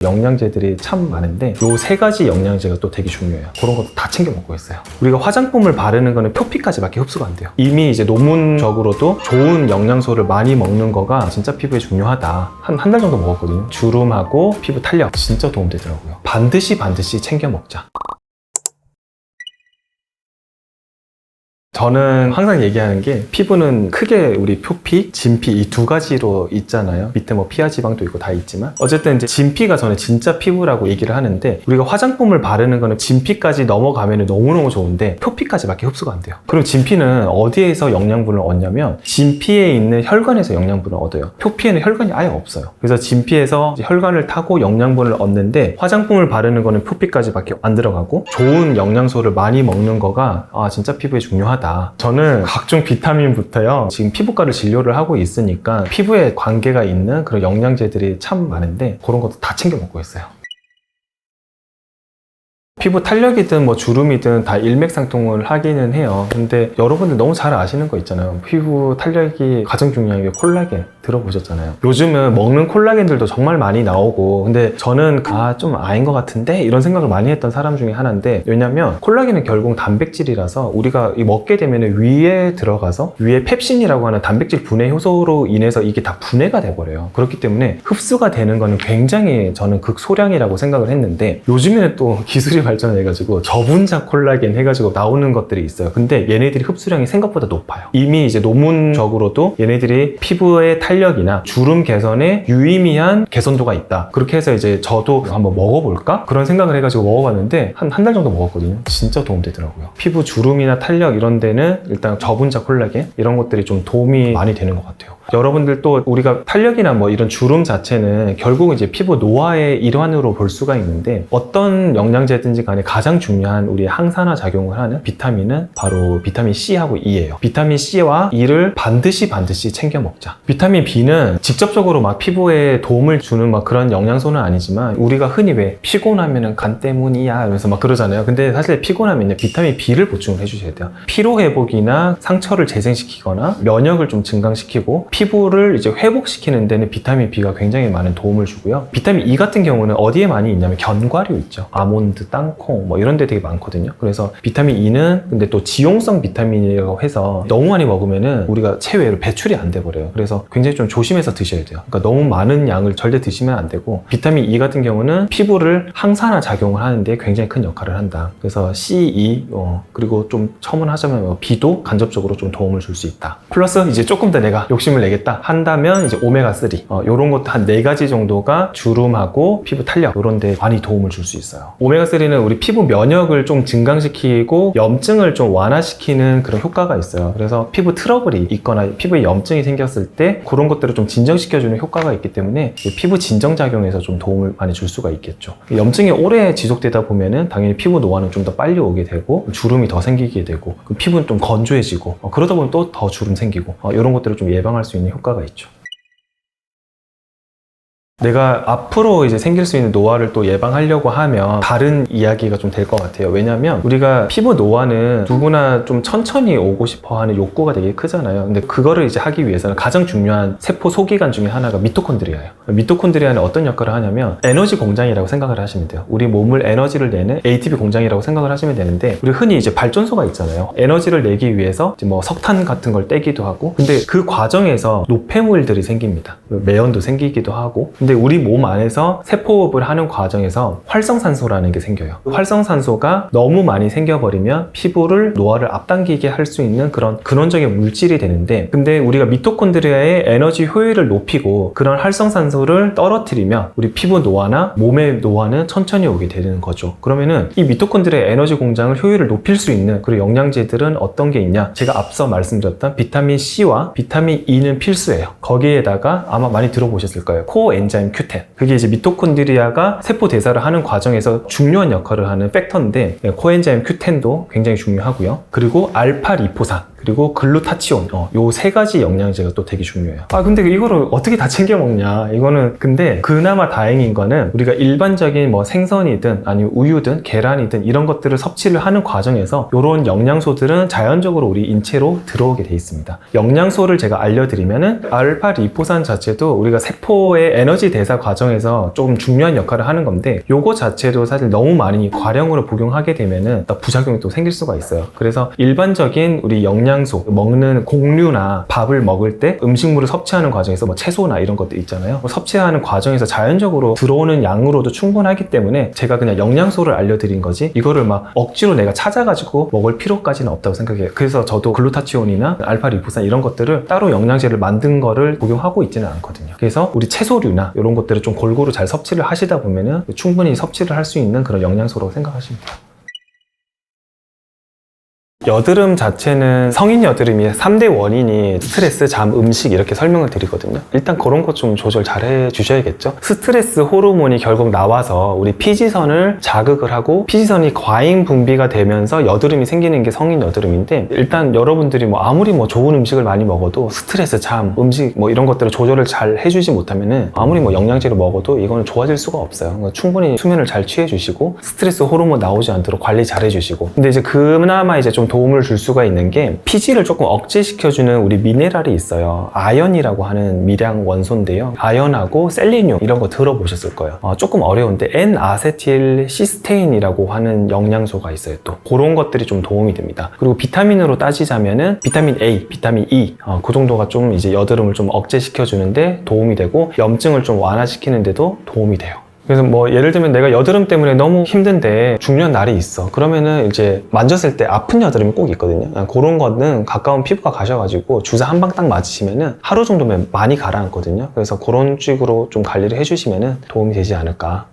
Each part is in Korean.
영양제들이 참 많은데 요 세 가지 영양제가 또 되게 중요해요. 그런 것도 다 챙겨 먹고 있어요. 우리가 화장품을 바르는 거는 표피까지밖에 흡수가 안 돼요. 이미 이제 논문적으로도 좋은 영양소를 많이 먹는 거가 진짜 피부에 중요하다. 한 달 정도 먹었거든요. 주름하고 피부 탄력 진짜 도움되더라고요. 반드시 챙겨 먹자. 저는 항상 얘기하는 게 피부는 크게 우리 표피, 진피 이 두 가지로 있잖아요. 밑에 뭐 피하 지방도 있고 다 있지만 어쨌든 이제 진피가 저는 진짜 피부라고 얘기를 하는데 우리가 화장품을 바르는 거는 진피까지 넘어가면 너무너무 좋은데 표피까지밖에 흡수가 안 돼요. 그럼 진피는 어디에서 영양분을 얻냐면 진피에 있는 혈관에서 영양분을 얻어요. 표피에는 혈관이 아예 없어요. 그래서 진피에서 혈관을 타고 영양분을 얻는데 화장품을 바르는 거는 표피까지밖에 안 들어가고 좋은 영양소를 많이 먹는 거가 진짜 피부에 중요하다. 저는 각종 비타민부터요 지금 피부과를 진료를 하고 있으니까 피부에 관계가 있는 그런 영양제들이 참 많은데 그런 것도 다 챙겨 먹고 있어요. 피부 탄력이든 뭐 주름이든 다 일맥상통을 하기는 해요. 근데 여러분들 너무 잘 아시는 거 있잖아요. 피부 탄력이 가장 중요한 게 콜라겐 들어보셨잖아요. 요즘은 먹는 콜라겐들도 정말 많이 나오고 근데 저는 좀 아닌 것 같은데 이런 생각을 많이 했던 사람 중에 하나인데 왜냐면 콜라겐은 결국 단백질이라서 우리가 먹게 되면 위에 들어가서 위에 펩신이라고 하는 단백질 분해 효소로 인해서 이게 다 분해가 돼버려요. 그렇기 때문에 흡수가 되는 거는 굉장히 저는 극소량이라고 생각을 했는데 요즘에는 또 기술이 발전해가지고 저분자 콜라겐 해가지고 나오는 것들이 있어요. 근데 얘네들이 흡수량이 생각보다 높아요. 이미 이제 논문적으로도 얘네들이 피부의 탄력이나 주름 개선에 유의미한 개선도가 있다. 그렇게 해서 이제 저도 한번 먹어볼까? 그런 생각을 해가지고 먹어봤는데 한 달 정도 먹었거든요. 진짜 도움되더라고요. 피부 주름이나 탄력 이런 데는 일단 저분자 콜라겐 이런 것들이 좀 도움이 많이 되는 것 같아요. 여러분들 또 우리가 탄력이나 뭐 이런 주름 자체는 결국 이제 피부 노화의 일환으로 볼 수가 있는데 어떤 영양제든지 간에 가장 중요한 우리 항산화 작용을 하는 비타민은 바로 비타민 C하고 E예요. 비타민 C와 E를 반드시 챙겨 먹자. 비타민 B는 직접적으로 막 피부에 도움을 주는 막 그런 영양소는 아니지만 우리가 흔히 왜 피곤하면은 간 때문이야 이러면서 막 그러잖아요. 근데 사실 피곤하면 비타민 B를 보충을 해주셔야 돼요. 피로 회복이나 상처를 재생시키거나 면역을 좀 증강시키고 피부를 이제 회복시키는 데는 비타민 B가 굉장히 많은 도움을 주고요. 비타민 E 같은 경우는 어디에 많이 있냐면 견과류 있죠. 아몬드, 땅콩 뭐 이런 데 되게 많거든요. 그래서 비타민 E는 근데 또 지용성 비타민이라고 해서 너무 많이 먹으면은 우리가 체외로 배출이 안 돼 버려요. 그래서 굉장히 좀 조심해서 드셔야 돼요. 그러니까 너무 많은 양을 절대 드시면 안 되고 비타민 E 같은 경우는 피부를 항산화 작용을 하는데 굉장히 큰 역할을 한다. 그래서 C, E 그리고 좀 첨언하자면 B도 간접적으로 좀 도움을 줄 수 있다. 플러스 이제 조금 더 내가 욕심을 내겠다 한다면 이제 오메가3 요런 것도 한 4가지 정도가 주름하고 피부 탄력 요런 데 많이 도움을 줄 수 있어요. 오메가3는 우리 피부 면역을 좀 증강시키고 염증을 좀 완화시키는 그런 효과가 있어요. 그래서 피부 트러블이 있거나 피부에 염증이 생겼을 때 그런 것들을 좀 진정시켜주는 효과가 있기 때문에 피부 진정작용에서 좀 도움을 많이 줄 수가 있겠죠. 염증이 오래 지속되다 보면은 당연히 피부 노화는 좀 더 빨리 오게 되고 주름이 더 생기게 되고 피부는 좀 건조해지고 그러다 보면 또 더 주름 생기고 이런 것들을 좀 예방할 수 있는 효과가 있죠. 내가 앞으로 이제 생길 수 있는 노화를 또 예방하려고 하면 다른 이야기가 좀 될 것 같아요. 왜냐면 우리가 피부 노화는 누구나 좀 천천히 오고 싶어 하는 욕구가 되게 크잖아요. 근데 그거를 이제 하기 위해서는 가장 중요한 세포 소기관 중에 하나가 미토콘드리아예요. 미토콘드리아는 어떤 역할을 하냐면 에너지 공장이라고 생각을 하시면 돼요. 우리 몸을 에너지를 내는 ATP 공장이라고 생각을 하시면 되는데 우리 흔히 이제 발전소가 있잖아요. 에너지를 내기 위해서 이제 뭐 석탄 같은 걸 떼기도 하고 근데 그 과정에서 노폐물들이 생깁니다. 매연도 생기기도 하고 근데 우리 몸 안에서 세포업을 하는 과정에서 활성산소라는 게 생겨요. 활성산소가 너무 많이 생겨버리면 피부를 노화를 앞당기게 할 수 있는 그런 근원적인 물질이 되는데 근데 우리가 미토콘드리아의 에너지 효율을 높이고 그런 활성산소를 떨어뜨리면 우리 피부 노화나 몸의 노화는 천천히 오게 되는 거죠. 그러면은 이 미토콘드리아의 에너지 공장을 효율을 높일 수 있는 그런 영양제들은 어떤 게 있냐? 제가 앞서 말씀드렸던 비타민 C와 비타민 E는 필수예요. 거기에다가 아마 많이 들어보셨을 거예요. 코엔자임 Q10. 그게 이제 미토콘드리아가 세포 대사를 하는 과정에서 중요한 역할을 하는 팩터인데 코엔자임 Q10도 굉장히 중요하고요. 그리고 알파 리포산. 그리고 글루타치온, 요 세 가지 영양제가 또 되게 중요해요. 근데 이거를 어떻게 다 챙겨 먹냐? 이거는 근데 그나마 다행인 거는 우리가 일반적인 뭐 생선이든 아니면 우유든 계란이든 이런 것들을 섭취를 하는 과정에서 이런 영양소들은 자연적으로 우리 인체로 들어오게 돼 있습니다. 영양소를 제가 알려드리면은 알파 리포산 자체도 우리가 세포의 에너지 대사 과정에서 조금 중요한 역할을 하는 건데 요거 자체도 사실 너무 많이 과량으로 복용하게 되면은 부작용이 또 생길 수가 있어요. 그래서 일반적인 우리 영양소 먹는 곡류나 밥을 먹을 때 음식물을 섭취하는 과정에서 뭐 채소나 이런 것들 있잖아요. 섭취하는 과정에서 자연적으로 들어오는 양으로도 충분하기 때문에 제가 그냥 영양소를 알려드린 거지 이거를 막 억지로 내가 찾아가지고 먹을 필요까지는 없다고 생각해요. 그래서 저도 글루타치온이나 알파 리포산 이런 것들을 따로 영양제를 만든 거를 복용하고 있지는 않거든요. 그래서 우리 채소류나 이런 것들을 좀 골고루 잘 섭취를 하시다 보면은 충분히 섭취를 할 수 있는 그런 영양소라고 생각하시면 돼요. 여드름 자체는 성인 여드름이 3대 원인이 스트레스, 잠, 음식 이렇게 설명을 드리거든요. 일단 그런 것 좀 조절 잘 해주셔야겠죠. 스트레스 호르몬이 결국 나와서 우리 피지선을 자극을 하고 피지선이 과잉 분비가 되면서 여드름이 생기는 게 성인 여드름인데 일단 여러분들이 뭐 아무리 뭐 좋은 음식을 많이 먹어도 스트레스, 잠, 음식 뭐 이런 것들을 조절을 잘 해주지 못하면은 아무리 뭐 영양제를 먹어도 이거는 좋아질 수가 없어요. 그러니까 충분히 수면을 잘 취해주시고 스트레스 호르몬 나오지 않도록 관리 잘 해주시고 근데 이제 그나마 이제 좀 도움을 줄 수가 있는 게 피지를 조금 억제시켜주는 우리 미네랄이 있어요. 아연이라고 하는 미량 원소인데요. 아연하고 셀레늄 이런 거 들어보셨을 거예요. 조금 어려운데 N-아세틸 시스테인이라고 하는 영양소가 있어요. 또 그런 것들이 좀 도움이 됩니다. 그리고 비타민으로 따지자면은 비타민 A, 비타민 E 그 정도가 좀 이제 여드름을 좀 억제시켜주는데 도움이 되고 염증을 좀 완화시키는데도 도움이 돼요. 그래서 뭐 예를 들면 내가 여드름 때문에 너무 힘든데 중요한 날이 있어. 그러면은 이제 만졌을 때 아픈 여드름이 꼭 있거든요. 그런 거는 가까운 피부과 가셔가지고 주사 한 방 딱 맞으시면은 하루 정도면 많이 가라앉거든요. 그래서 그런 식으로 좀 관리를 해주시면은 도움이 되지 않을까.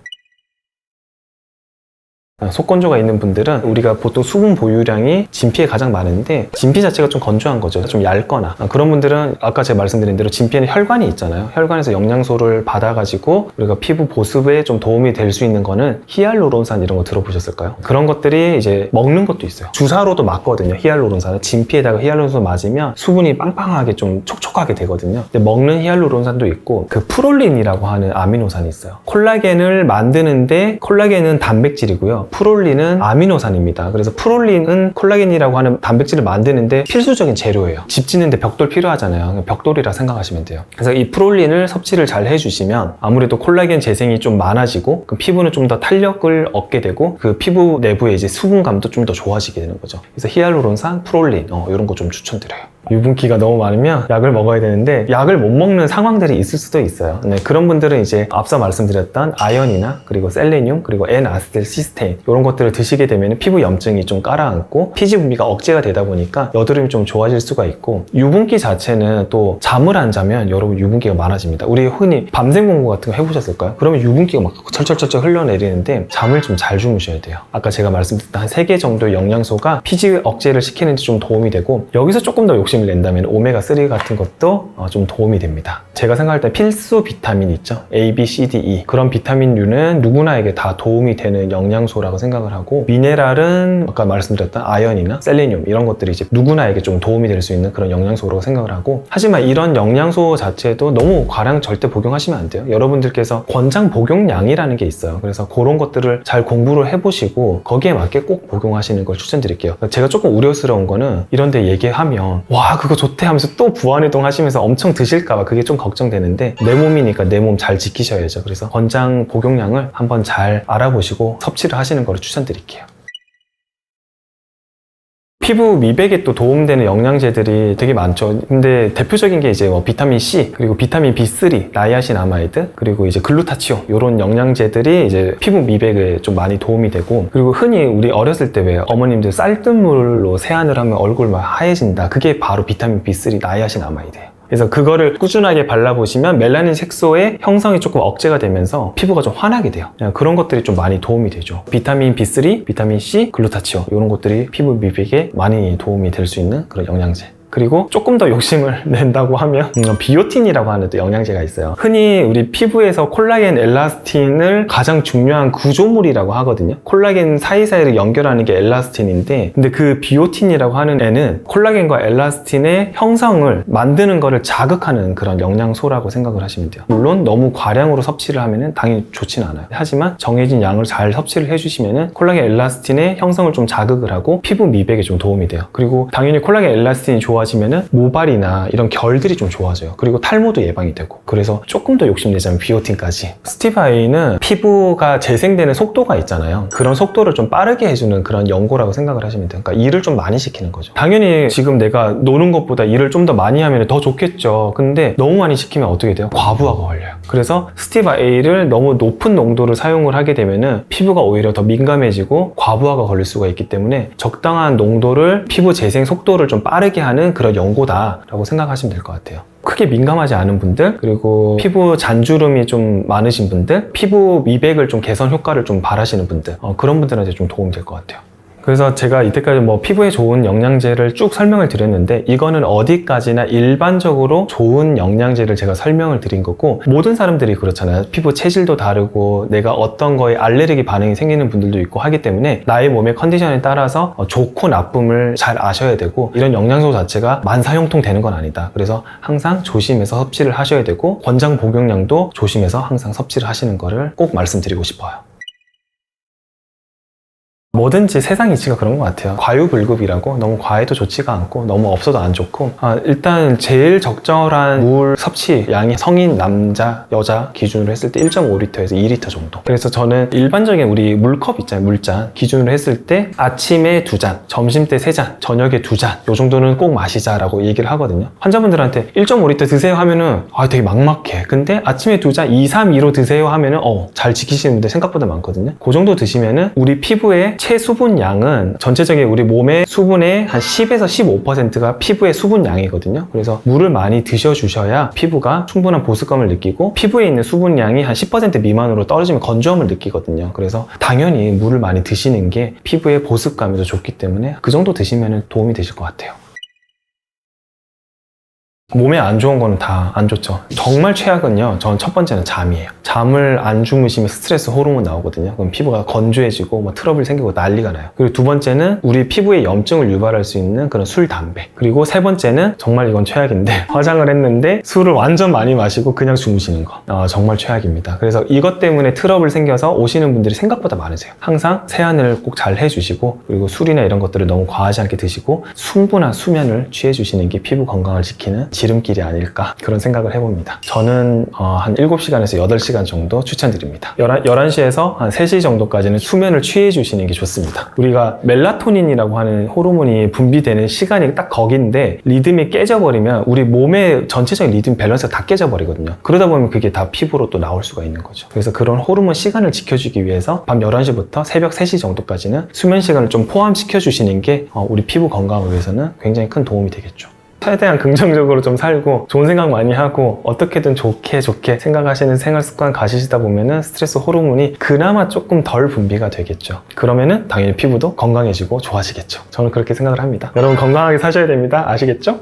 속건조가 있는 분들은 우리가 보통 수분 보유량이 진피에 가장 많은데 진피 자체가 좀 건조한 거죠. 좀 얇거나 그런 분들은 아까 제가 말씀드린 대로 진피에는 혈관이 있잖아요. 혈관에서 영양소를 받아가지고 우리가 피부 보습에 좀 도움이 될 수 있는 거는 히알루론산 이런 거 들어보셨을까요? 그런 것들이 이제 먹는 것도 있어요. 주사로도 맞거든요. 히알루론산은 진피에다가 히알루론산 맞으면 수분이 빵빵하게 좀 촉촉하게 되거든요. 근데 먹는 히알루론산도 있고 그 프롤린이라고 하는 아미노산이 있어요. 콜라겐을 만드는데 콜라겐은 단백질이고요. 프롤린은 아미노산입니다. 그래서 프롤린은 콜라겐이라고 하는 단백질을 만드는데 필수적인 재료예요. 집 짓는데 벽돌 필요하잖아요. 벽돌이라 생각하시면 돼요. 그래서 이 프롤린을 섭취를 잘 해주시면 아무래도 콜라겐 재생이 좀 많아지고 그 피부는 좀 더 탄력을 얻게 되고 그 피부 내부의 이제 수분감도 좀 더 좋아지게 되는 거죠. 그래서 히알루론산, 프롤린 이런 거 좀 추천드려요. 유분기가 너무 많으면 약을 먹어야 되는데 약을 못 먹는 상황들이 있을 수도 있어요. 네, 그런 분들은 이제 앞서 말씀드렸던 아연이나 그리고 셀레늄 그리고 N-아세틸 시스테인 이런 것들을 드시게 되면 피부 염증이 좀 깔아앉고 피지 분비가 억제가 되다 보니까 여드름이 좀 좋아질 수가 있고 유분기 자체는 또 잠을 안 자면 여러분 유분기가 많아집니다. 우리 흔히 밤샘 공부 같은 거 해보셨을까요? 그러면 유분기가 막 철철철철 흘러내리는데 잠을 좀 잘 주무셔야 돼요. 아까 제가 말씀드렸던 한 3개 정도의 영양소가 피지 억제를 시키는 데 좀 도움이 되고 여기서 조금 더 욕심을 낸다면 오메가3 같은 것도 좀 도움이 됩니다. 제가 생각할 때 필수 비타민 있죠? A, B, C, D, E 그런 비타민류는 누구나에게 다 도움이 되는 영양소라고 생각을 하고 미네랄은 아까 말씀드렸던 아연이나 셀레늄 이런 것들이 이제 누구나에게 좀 도움이 될 수 있는 그런 영양소라고 생각을 하고 하지만 이런 영양소 자체도 너무 과량 절대 복용하시면 안 돼요. 여러분들께서 권장 복용량이라는 게 있어요. 그래서 그런 것들을 잘 공부를 해보시고 거기에 맞게 꼭 복용하시는 걸 추천드릴게요. 제가 조금 우려스러운 거는 이런 데 얘기하면 와 그거 좋대 하면서 또 부안해동 하시면서 엄청 드실까봐 그게 좀 걱정되는데 내 몸이니까 내 몸 잘 지키셔야죠. 그래서 권장 복용량을 한번 잘 알아보시고 섭취를 하시는 걸 추천드릴게요. 피부 미백에 또 도움되는 영양제들이 되게 많죠. 근데 대표적인 게 이제 뭐 비타민 C, 그리고 비타민 B3, 나이아신아마이드, 그리고 이제 글루타치온 이런 영양제들이 이제 피부 미백에 좀 많이 도움이 되고 그리고 흔히 우리 어렸을 때 왜 어머님들 쌀뜨물로 세안을 하면 얼굴 막 하얘진다. 그게 바로 비타민 B3, 나이아신아마이드예요. 그래서 그거를 꾸준하게 발라보시면 멜라닌 색소의 형성이 조금 억제가 되면서 피부가 좀 환하게 돼요. 그런 것들이 좀 많이 도움이 되죠. 비타민 B3, 비타민 C, 글루타치온 이런 것들이 피부 미백에 많이 도움이 될 수 있는 그런 영양제. 그리고 조금 더 욕심을 낸다고 하면 비오틴이라고 하는 또 영양제가 있어요. 흔히 우리 피부에서 콜라겐, 엘라스틴을 가장 중요한 구조물이라고 하거든요. 콜라겐 사이사이를 연결하는 게 엘라스틴인데, 근데 그 비오틴이라고 하는 애는 콜라겐과 엘라스틴의 형성을 만드는 거를 자극하는 그런 영양소라고 생각을 하시면 돼요. 물론 너무 과량으로 섭취를 하면은 당연히 좋지는 않아요. 하지만 정해진 양을 잘 섭취를 해주시면은 콜라겐, 엘라스틴의 형성을 좀 자극을 하고 피부 미백에 좀 도움이 돼요. 그리고 당연히 콜라겐, 엘라스틴이 좋아지면은 모발이나 이런 결들이 좀 좋아져요. 그리고 탈모도 예방이 되고. 그래서 조금 더 욕심내자면 비오틴까지. 스티바이는 피부가 재생되는 속도가 있잖아요. 그런 속도를 좀 빠르게 해주는 그런 연고라고 생각을 하시면 돼요. 그러니까 일을 좀 많이 시키는 거죠. 당연히 지금 내가 노는 것보다 일을 좀 더 많이 하면 더 좋겠죠. 근데 너무 많이 시키면 어떻게 돼요? 과부하가 걸려요. 그래서 스티바이를 너무 높은 농도를 사용을 하게 되면은 피부가 오히려 더 민감해지고 과부하가 걸릴 수가 있기 때문에 적당한 농도를 피부 재생 속도를 좀 빠르게 하는 그런 연고다라고 생각하시면 될 것 같아요. 크게 민감하지 않은 분들, 그리고 피부 잔주름이 좀 많으신 분들, 피부 미백을 좀 개선 효과를 좀 바라시는 분들, 그런 분들한테 좀 도움이 될 것 같아요. 그래서 제가 이때까지 뭐 피부에 좋은 영양제를 쭉 설명을 드렸는데, 이거는 어디까지나 일반적으로 좋은 영양제를 제가 설명을 드린 거고, 모든 사람들이 그렇잖아요. 피부 체질도 다르고 내가 어떤 거에 알레르기 반응이 생기는 분들도 있고 하기 때문에 나의 몸의 컨디션에 따라서 좋고 나쁨을 잘 아셔야 되고, 이런 영양소 자체가 만사형통 되는 건 아니다. 그래서 항상 조심해서 섭취를 하셔야 되고, 권장 복용량도 조심해서 항상 섭취를 하시는 거를 꼭 말씀드리고 싶어요. 뭐든지 세상 이치가 그런 것 같아요. 과유불급이라고, 너무 과해도 좋지가 않고 너무 없어도 안 좋고, 일단 제일 적절한 물 섭취 양이 성인 남자 여자 기준으로 했을 때 1.5리터에서 2리터 정도. 그래서 저는 일반적인 우리 물컵 있잖아요, 물잔 기준으로 했을 때 아침에 2잔, 점심때 3잔, 저녁에 2잔, 요 정도는 꼭 마시자라고 얘기를 하거든요. 환자분들한테 1.5리터 드세요 하면은 되게 막막해. 근데 아침에 2잔, 2, 3, 2로 드세요 하면은 잘 지키시는 분들 생각보다 많거든요. 그 정도 드시면은 우리 피부에 체수분 양은 전체적인 우리 몸의 수분의 한 10에서 15%가 피부의 수분 양이거든요. 그래서 물을 많이 드셔주셔야 피부가 충분한 보습감을 느끼고, 피부에 있는 수분 양이 한 10% 미만으로 떨어지면 건조함을 느끼거든요. 그래서 당연히 물을 많이 드시는 게 피부의 보습감에도 좋기 때문에 그 정도 드시면 도움이 되실 것 같아요. 몸에 안 좋은 거는 다 안 좋죠. 정말 최악은요, 전 첫 번째는 잠이에요. 잠을 안 주무시면 스트레스 호르몬 나오거든요. 그럼 피부가 건조해지고 트러블 생기고 난리가 나요. 그리고 두 번째는 우리 피부에 염증을 유발할 수 있는 그런 술, 담배. 그리고 세 번째는 정말 이건 최악인데, 화장을 했는데 술을 완전 많이 마시고 그냥 주무시는 거. 정말 최악입니다. 그래서 이것 때문에 트러블 생겨서 오시는 분들이 생각보다 많으세요. 항상 세안을 꼭 잘 해주시고, 그리고 술이나 이런 것들을 너무 과하지 않게 드시고 충분한 수면을 취해주시는 게 피부 건강을 지키는 지름길이 아닐까, 그런 생각을 해봅니다. 저는 한 7시간에서 8시간 정도 추천드립니다. 11시에서 한 3시 정도까지는 수면을 취해 주시는 게 좋습니다. 우리가 멜라토닌이라고 하는 호르몬이 분비되는 시간이 딱 거긴데, 리듬이 깨져버리면 우리 몸의 전체적인 리듬 밸런스가 다 깨져버리거든요. 그러다 보면 그게 다 피부로 또 나올 수가 있는 거죠. 그래서 그런 호르몬 시간을 지켜주기 위해서 밤 11시부터 새벽 3시 정도까지는 수면 시간을 좀 포함시켜 주시는 게 우리 피부 건강을 위해서는 굉장히 큰 도움이 되겠죠. 최대한 긍정적으로 좀 살고 좋은 생각 많이 하고 어떻게든 좋게 생각하시는 생활 습관 가지시다 보면은 스트레스 호르몬이 그나마 조금 덜 분비가 되겠죠. 그러면은 당연히 피부도 건강해지고 좋아지겠죠. 저는 그렇게 생각을 합니다. 여러분 건강하게 사셔야 됩니다. 아시겠죠?